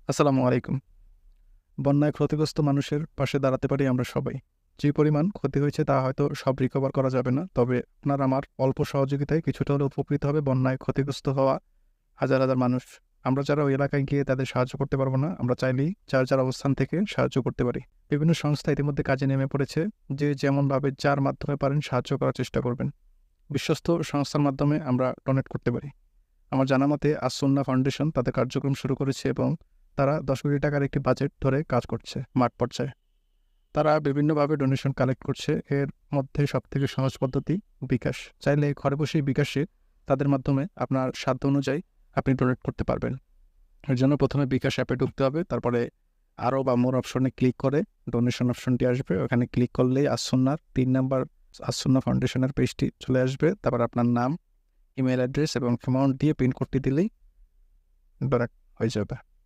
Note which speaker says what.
Speaker 1: আসসালামু আলাইকুম। বন্যায় ক্ষতিগ্রস্ত মানুষের পাশে দাঁড়াতে পারি আমরা সবাই। যে পরিমাণ ক্ষতি হয়েছে তা হয়তো সব রিকভার করা যাবে না। তবে আপনার আমার অল্প সহযোগিতায় কিছুটা হলেও উপকৃত হবে বন্যায় ক্ষতিগ্রস্ত হওয়া হাজার, হাজার মানুষ। আমরা যারা ওই এলাকায় গিয়ে তাদের সাহায্য করতে পারব না, আমরা চাইলেই যার, যার অবস্থান থেকে সাহায্য করতে পারি। বিভিন্ন সংস্থা ইতিমধ্যে কাজে নেমে পড়েছে। যে যেমনভাবে যার মাধ্যমে পারেন সাহায্য করার চেষ্টা করবেন। বিশ্বস্ত সংস্থার মাধ্যমে আমরা ডোনেট করতে পারি। আমার জানা মতে আসুন্না ফাউন্ডেশন তাদের কার্যক্রম শুরু করেছে এবং তারা ১০ কোটি টাকার একটি বাজেট ধরে কাজ করছে মাঠ পর্যায়ে। তারা বিভিন্নভাবে ডোনেশন কালেক্ট করছে। এর মধ্যে সবথেকে সহজ পদ্ধতি বিকাশ। চাইলে ঘরে বসেই বিকাশে তাদের মাধ্যমে আপনার সাধ্য অনুযায়ী আপনি ডোনেট করতে পারবেন। এর জন্য ১ম এ বিকাশ অ্যাপে ঢুকতে হবে। তারপরে আরও বা মোর অপশনে ক্লিক করে ডোনেশন অপশনটি আসবে। ওখানে ক্লিক করলেই আসুন্নার ৩ নাম্বার আসুন্না ফাউন্ডেশনের পেজটি চলে আসবে। তারপর আপনার নাম, ইমেইল অ্যাড্রেস এবং অ্যামাউন্ট দিয়ে পিন কোডটি দিলেই ডোনেট হয়ে যাবে।